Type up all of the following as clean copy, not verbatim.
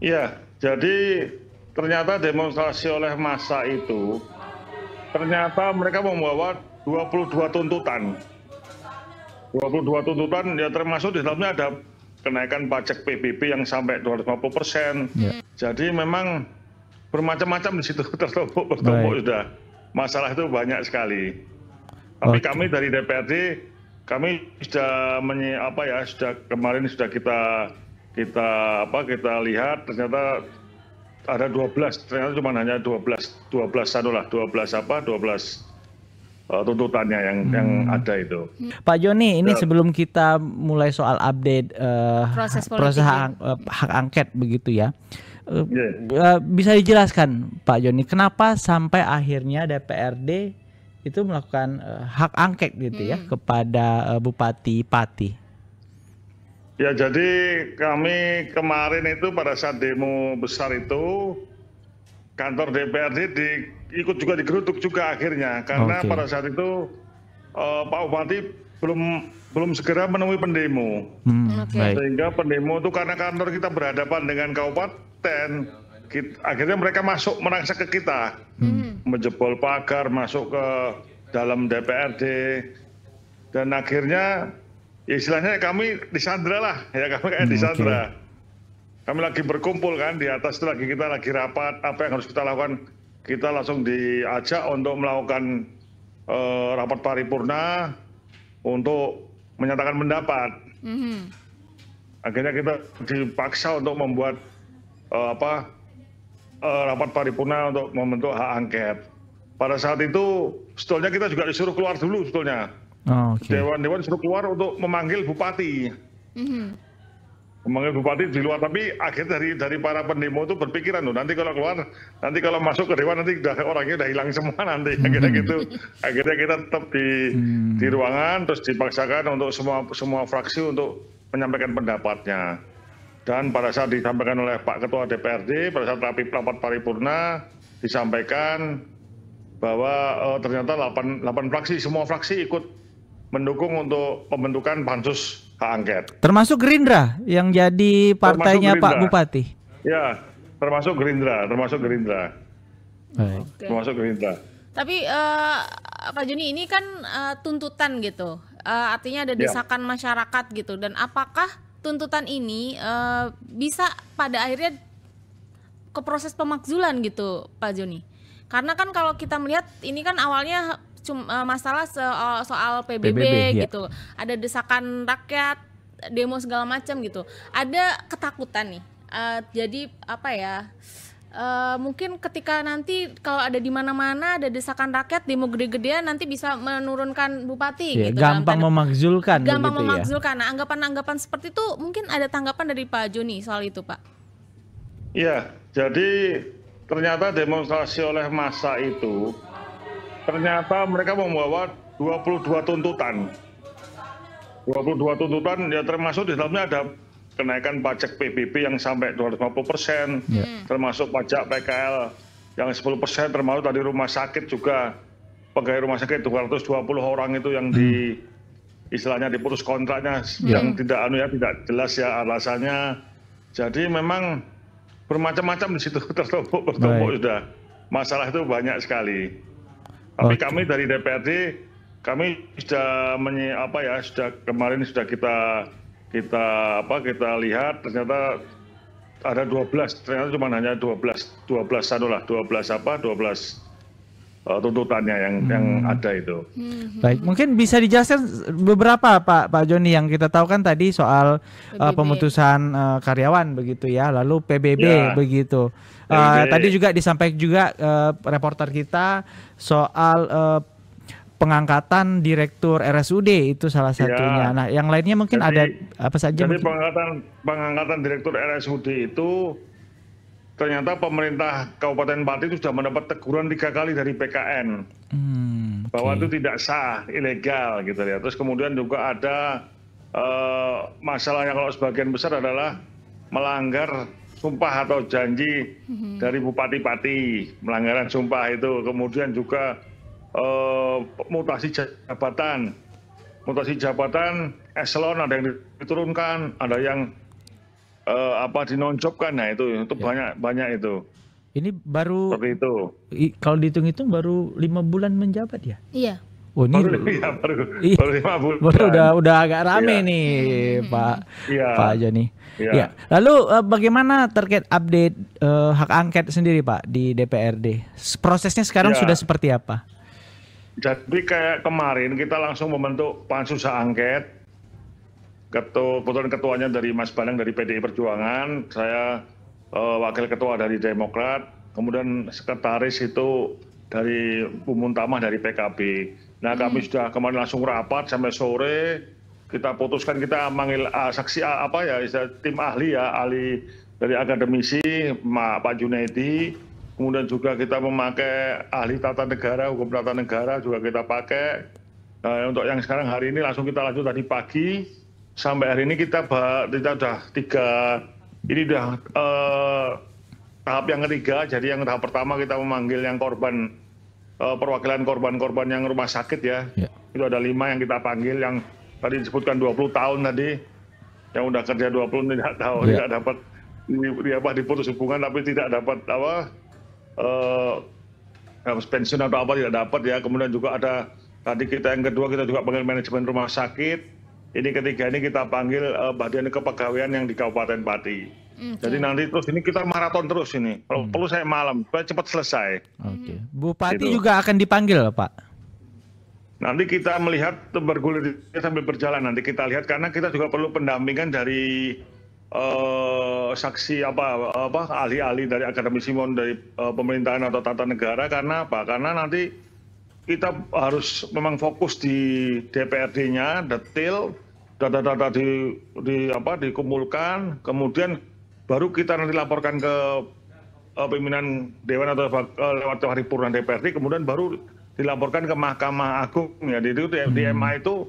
Iya, jadi ternyata demonstrasi oleh massa itu, ternyata mereka membawa 22 tuntutan. 22 tuntutan ya termasuk di dalamnya ada kenaikan pajak PBB yang sampai 250%. Ya. Jadi memang bermacam-macam di situ tertumpuk Baik. sudah. Masalah itu banyak sekali. Tapi Oke. kami dari DPRD kami sudah sudah kemarin sudah kita lihat ternyata ada 12, ternyata cuma hanya 12 tuntutannya yang ada itu. Pak Joni, ini Ya. sebelum kita mulai soal update Proses proses politik hak angket begitu ya, Iya. bisa dijelaskan Pak Joni, kenapa sampai akhirnya DPRD itu melakukan hak angket gitu ya kepada Bupati Pati? Ya, jadi kami kemarin itu pada saat demo besar itu kantor DPRD ikut juga digeruduk juga akhirnya karena Oke. pada saat itu Pak Bupati belum segera menemui pendemo. Oke. Baik. Sehingga pendemo itu karena kantor kita berhadapan dengan kabupaten, akhirnya mereka merangsek ke kita, menjebol pagar, masuk ke dalam DPRD, dan akhirnya ya istilahnya kami disandra lah, ya kami kayak disandra. Kami lagi berkumpul kan di atas itu kita lagi rapat, apa yang harus kita lakukan, kita langsung diajak untuk melakukan rapat paripurna untuk menyatakan pendapat. Akhirnya kita dipaksa untuk membuat rapat paripurna untuk membentuk hak angket. Pada saat itu sebetulnya kita juga disuruh keluar dulu sebetulnya. Oke. Dewan disuruh keluar untuk memanggil bupati. Memanggil bupati di luar, tapi akhirnya dari para pendemo itu berpikiran loh, nanti kalau keluar, nanti kalau masuk ke dewan nanti orangnya udah hilang semua nanti. Akhirnya gitu. Akhirnya kita tetap di ruangan, terus dipaksakan untuk semua fraksi untuk menyampaikan pendapatnya. Dan pada saat disampaikan oleh Pak Ketua DPRD, pada saat rapat paripurna disampaikan bahwa ternyata 8 fraksi, semua fraksi ikut mendukung untuk pembentukan pansus hak angket. Termasuk Gerindra yang jadi partainya Termasuk Pak Gerindra. Bupati. Ya, termasuk Gerindra. Baik. Oke. Termasuk Gerindra. Tapi Pak Joni, ini kan tuntutan gitu, artinya ada desakan masyarakat gitu. Dan apakah tuntutan ini bisa pada akhirnya ke proses pemakzulan gitu, Pak Joni? Karena kan kalau kita melihat ini kan awalnya cuma masalah soal PBB ya. gitu, ada desakan rakyat, demo segala macam gitu, ada ketakutan nih. Jadi apa ya? Mungkin ketika nanti kalau ada di mana-mana ada desakan rakyat, demo gede-gedean, nanti bisa menurunkan bupati gitu. Gampang memakzulkan. Gampang begitu memakzulkan. Nah, anggapan-anggapan seperti itu mungkin ada tanggapan dari Pak Joni soal itu, Pak. Iya, jadi ternyata demonstrasi oleh massa itu, ternyata mereka membawa 22 tuntutan. 22 tuntutan ya termasuk di dalamnya ada kenaikan pajak PBB yang sampai 250%, termasuk pajak PKL yang 10%, termasuk tadi rumah sakit juga, pegawai rumah sakit 220 orang itu yang istilahnya diputus kontraknya yang tidak jelas ya alasannya. Jadi memang bermacam-macam di situ tertumpuk sudah. Masalah itu banyak sekali. Tapi kami dari DPRD kami sudah kemarin sudah kita lihat ternyata ada 12, ternyata cuma hanya 12 tuntutannya yang ada itu. Baik, mungkin bisa dijelaskan beberapa Pak Joni, yang kita tahu kan tadi soal pemutusan karyawan begitu ya, lalu PBB begitu. Tadi juga disampaikan juga reporter kita soal pengangkatan direktur RSUD itu salah satunya. Nah, yang lainnya mungkin ada apa saja? Jadi pengangkatan direktur RSUD itu ternyata pemerintah Kabupaten Pati itu sudah mendapat teguran 3 kali dari BKN bahwa itu tidak sah, ilegal gitu ya. Terus kemudian juga ada masalahnya kalau sebagian besar adalah melanggar sumpah atau janji dari Bupati Pati, melanggaran sumpah itu. Kemudian juga mutasi jabatan eselon ada yang diturunkan, ada yang dinonjobkan. Nah itu Ya. banyak itu. Ini baru Seperti itu. kalau dihitung-hitung baru 5 bulan menjabat ya. Iya. Oh ini Baru ya, iya, baru 5 baru bulan. udah agak rame Iya, nih Pak iya, Pak Joni. Ya, iya. lalu bagaimana terkait update hak angket sendiri Pak di DPRD? Prosesnya sekarang sudah Ya, seperti apa? jadi kayak kemarin kita langsung membentuk pansus hak angket. Kebetulan ketuanya dari Mas Banang dari PDI Perjuangan, saya wakil ketua dari Demokrat, kemudian sekretaris itu dari Bu Muntamah dari PKB. Nah kami sudah kemarin langsung rapat sampai sore, kita putuskan kita manggil saksi tim ahli ya, ahli dari akademisi Pak Junaidi, kemudian juga kita memakai ahli tata negara, hukum tata negara juga kita pakai. Nah, untuk yang sekarang hari ini langsung kita lanjut tadi pagi. Sampai hari ini kita sudah ini udah tahap yang ketiga. Jadi yang tahap pertama kita memanggil yang korban, perwakilan korban-korban yang rumah sakit ya. Ya. Itu ada 5 yang kita panggil, yang tadi disebutkan 20 tahun tadi, yang udah kerja 20 tidak tahu, tidak dapat diputus hubungan tapi tidak dapat pensiun atau apa, tidak dapat ya. Kemudian juga ada tadi kita yang kedua kita juga panggil manajemen rumah sakit. Ini ketiga ini kita panggil bagian kepegawaian yang di Kabupaten Pati. Jadi nanti terus ini kita maraton terus ini. Kalau perlu saya malam, supaya cepat selesai. Oke. Bupati Gitu. juga akan dipanggil Pak. Nanti kita melihat bergulir sambil berjalan. Nanti kita lihat karena kita juga perlu pendampingan dari saksi ahli-ahli dari akademisi maupun dari pemerintahan atau tata negara. Karena apa? Karena nanti kita harus memang fokus di DPRD-nya, detail, data-data dikumpulkan, kemudian baru kita nanti laporkan ke pimpinan Dewan atau lewat paripurna DPRD, kemudian baru dilaporkan ke Mahkamah Agung ya. Di MA itu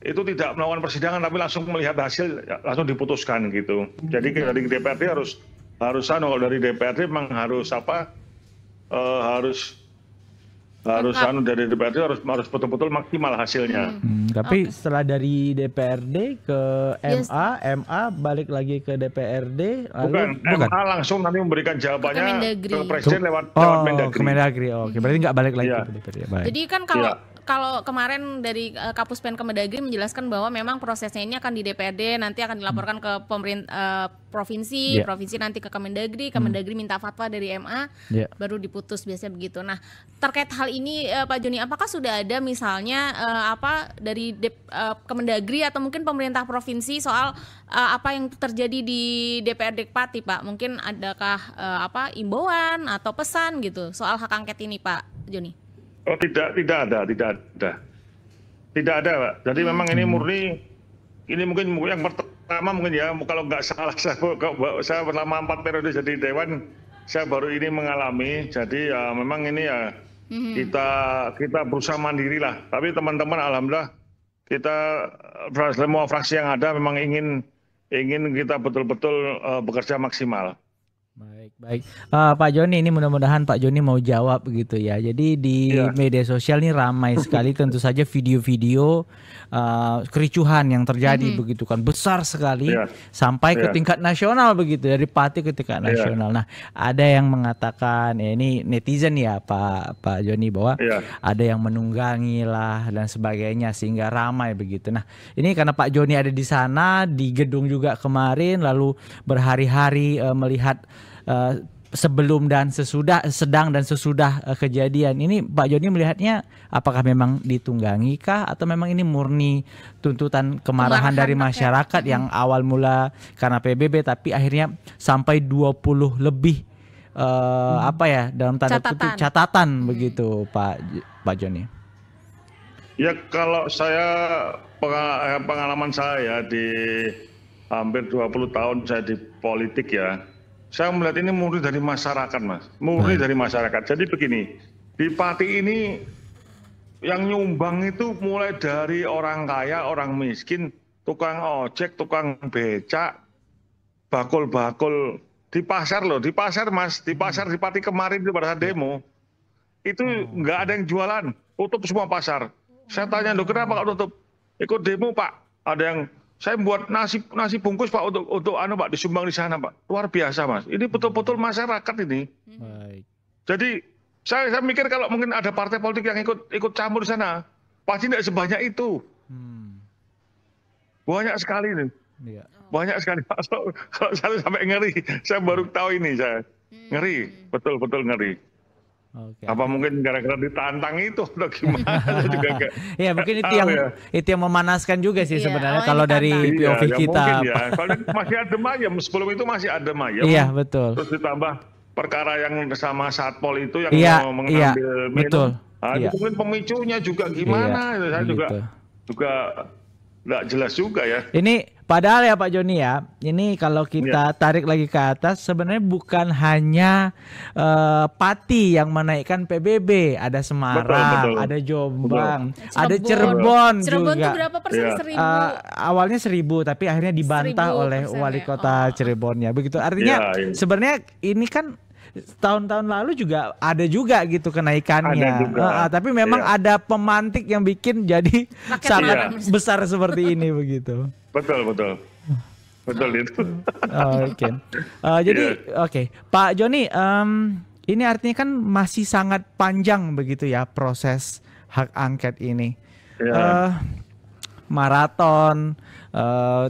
tidak melakukan persidangan tapi langsung melihat hasil langsung diputuskan gitu. Jadi dari DPRD harus kalau dari DPRD memang harus dari DPRD harus betul-betul maksimal hasilnya. Tapi setelah dari DPRD ke MA balik lagi ke DPRD, lalu Bukan, MA langsung nanti memberikan jawabannya ke Presiden lewat Mendagri. Kemendagri. Oke, berarti nggak balik lagi Iya. ke DPRD. Baik. Jadi kan kalau kemarin dari Kapuspen Kemendagri menjelaskan bahwa memang prosesnya ini akan di DPRD, nanti akan dilaporkan ke pemerintah provinsi, Yeah. provinsi nanti ke Kemendagri, Kemendagri minta fatwa dari MA, Yeah. baru diputus biasanya begitu. Nah, terkait hal ini Pak Joni, apakah sudah ada misalnya dari Kemendagri atau mungkin pemerintah provinsi soal apa yang terjadi di DPRD Pati, Pak? Mungkin adakah imbauan atau pesan gitu soal hak angket ini, Pak Joni? Oh tidak ada. Tidak ada, Pak. Jadi memang ini murni, ini mungkin yang pertama mungkin ya, kalau nggak salah saya selama 4 periode jadi Dewan, saya baru ini mengalami. Jadi ya memang ini ya kita berusaha mandiri lah. Tapi teman-teman alhamdulillah kita semua fraksi yang ada memang ingin kita betul-betul bekerja maksimal. Baik. Pak Joni, ini mudah-mudahan Pak Joni mau jawab begitu ya. Jadi di media sosial ini ramai sekali tentu saja video-video kericuhan yang terjadi begitu kan, besar sekali sampai ke tingkat nasional begitu, dari Pati ke tingkat nasional. Nah, ada yang mengatakan ini netizen ya Pak Joni, bahwa ada yang menunggangi lah dan sebagainya sehingga ramai begitu. Nah, ini karena Pak Joni ada di sana di gedung juga kemarin, lalu berhari-hari melihat sebelum dan sedang dan sesudah kejadian ini, Pak Joni melihatnya apakah memang ditunggangi kah atau memang ini murni tuntutan kemarahan dari masyarakat yang awal mula karena PBB tapi akhirnya sampai 20 lebih dalam tanda kutip catatan begitu Pak Joni? Ya kalau saya pengalaman saya di hampir 20 tahun saya di politik ya, saya melihat ini murni dari masyarakat, Mas. Murni dari masyarakat. Jadi begini, di Pati ini yang nyumbang itu mulai dari orang kaya, orang miskin, tukang ojek, tukang becak, bakul-bakul. Di pasar loh, di pasar Mas. Di pasar di Pati kemarin itu pada saat demo, itu nggak ada yang jualan. Tutup semua pasar. Saya tanya, loh kenapa kok tutup? Ikut demo Pak. Ada yang saya buat nasi bungkus Pak untuk Pak disumbang di sana Pak. Luar biasa Mas. Ini betul-betul masyarakat ini. Baik. Jadi saya mikir kalau mungkin ada partai politik yang ikut campur di sana, pasti tidak sebanyak itu. Banyak sekali nih. Iya. Banyak sekali Pak. Kalau saya sampai ngeri, saya baru tahu ini saya. Ngeri, betul-betul ngeri. Oke. Apa mungkin gara-gara ditantang itu atau gimana? Saya juga nggak Ya mungkin itu tahu yang ya. itu yang memanaskan juga sih Iya, sebenarnya awalnya kalau dari ditantang. POV ya kita. mungkin ya. Soalnya masih adem ayam, sebelum itu masih adem ayam. Iya, betul. Terus ditambah perkara yang sama Satpol itu yang Iya, mengambil minum. betul. Nah, Iya. itu mungkin pemicunya juga gimana? Iya, Saya begitu. juga nggak jelas juga ya. Ini padahal ya Pak Joni ya, ini kalau kita Iya. tarik lagi ke atas sebenarnya bukan hanya Pati yang menaikkan PBB, ada Semarang, Betul. ada Jombang, Betul. ada Cirebon. Cirebon Cirebon juga. tuh berapa persen? Iya. 1.000. Awalnya 1.000 tapi akhirnya dibantah 1.000% oleh wali ya? kota Oh. Cirebonnya. Begitu. Artinya Iya, iya. sebenarnya ini kan tahun-tahun lalu juga ada juga gitu kenaikannya. Ada juga. Tapi memang Iya. ada pemantik yang bikin jadi Rakyat sangat marah. besar seperti ini begitu. Betul itu. Oke. Jadi oke, Pak Joni, ini artinya kan masih sangat panjang begitu ya proses hak angket ini. Ya. Maraton,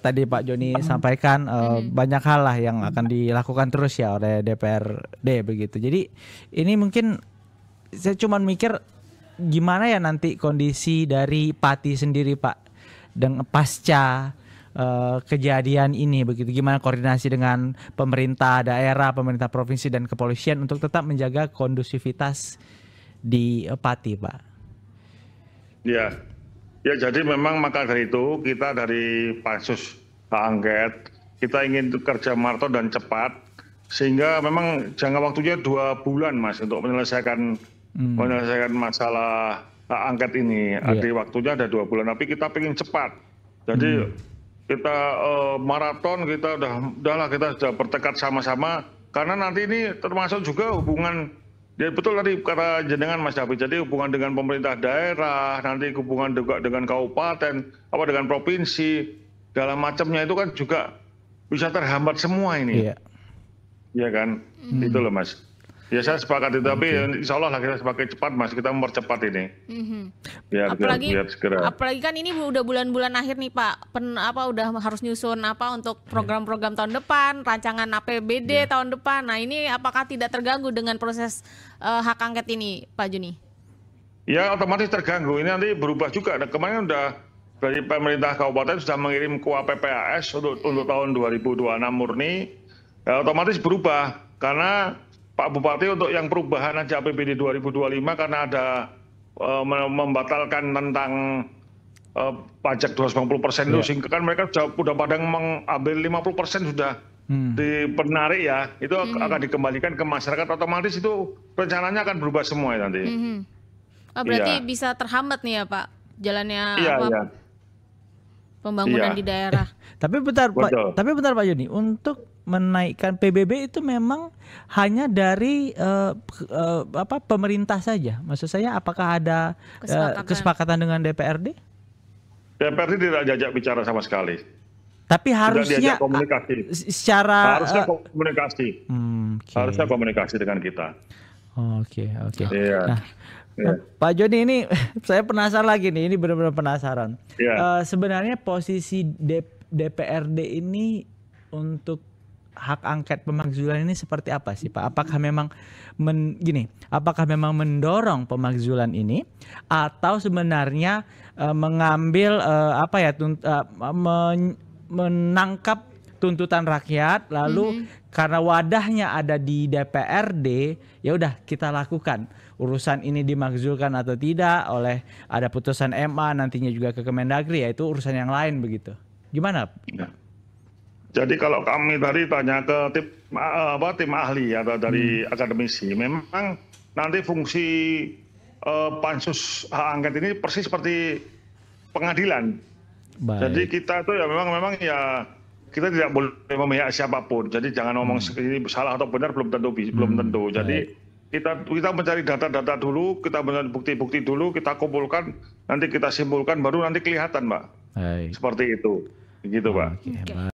tadi Pak Joni sampaikan banyak hal lah yang akan dilakukan terus ya oleh DPRD begitu. Jadi ini mungkin saya cuma mikir gimana ya nanti kondisi dari Pati sendiri Pak dengan pasca kejadian ini begitu, gimana koordinasi dengan pemerintah daerah, pemerintah provinsi dan kepolisian untuk tetap menjaga kondusivitas di Pati, Pak. Ya, jadi memang maka dari itu kita dari pansus hak angket kita ingin kerja maraton dan cepat sehingga memang jangka waktunya 2 bulan Mas untuk menyelesaikan masalah hak angket ini. Ada waktunya ada 2 bulan, tapi kita ingin cepat. Jadi kita maraton, kita udahlah kita sudah bertekad sama-sama karena nanti ini termasuk juga hubungan. Ya betul tadi kata jenengan Mas David, jadi hubungan dengan pemerintah daerah, nanti hubungan juga dengan kabupaten, dengan provinsi, dalam macamnya itu kan juga bisa terhambat semua ini. Iya. Iya kan, itu loh Mas. Ya saya sepakat itu, tapi insya Allah lah kita sebagai cepat Mas, kita mempercepat ini. Biar segera. Apalagi kan ini udah bulan-bulan akhir nih Pak, udah harus nyusun untuk program-program tahun depan, rancangan APBD tahun depan. Nah ini apakah tidak terganggu dengan proses hak angket ini Pak Joni? Ya otomatis terganggu, ini nanti berubah juga. Nah, kemarin udah dari pemerintah kabupaten sudah mengirim KUA PPAS untuk tahun 2026 murni, ya, otomatis berubah karena Pak Bupati untuk yang perubahan aja APBD 2025 karena ada membatalkan tentang pajak 250% itu sehingga kan mereka sudah pada mengambil 50% sudah dipenarik ya, itu akan dikembalikan ke masyarakat, otomatis itu rencananya akan berubah semua ya nanti. Berarti bisa terhambat nih ya Pak jalannya pembangunan di daerah. Tapi bentar Pak Joni, untuk menaikkan PBB itu memang hanya dari pemerintah saja. Maksud saya apakah ada kesepakatan dengan DPRD? DPRD tidak diajak bicara sama sekali. Tapi harusnya komunikasi. Harusnya komunikasi. Harusnya komunikasi dengan kita. Oke. Iya. Nah, Pak Joni ini saya penasaran lagi nih, ini benar-benar penasaran. Sebenarnya posisi DPRD ini untuk hak angket pemakzulan ini seperti apa sih Pak? Apakah memang apakah memang mendorong pemakzulan ini atau sebenarnya mengambil menangkap tuntutan rakyat lalu karena wadahnya ada di DPRD ya udah kita lakukan urusan ini dimakzulkan atau tidak oleh ada putusan MA nantinya juga ke Kemendagri, yaitu urusan yang lain begitu. Gimana? Ya. Jadi kalau kami tadi tanya ke tim ahli atau dari akademisi, memang nanti fungsi pansus hak angket ini persis seperti pengadilan. Baik. Jadi kita tuh ya memang ya kita tidak boleh memihak siapapun. Jadi jangan ngomong ini salah atau benar belum tentu. Jadi kita mencari data-data dulu, kita mencari bukti-bukti dulu, kita kumpulkan, nanti kita simpulkan, baru nanti kelihatan Mbak. Baik. Seperti itu. Begitu, Pak. Oke, baik.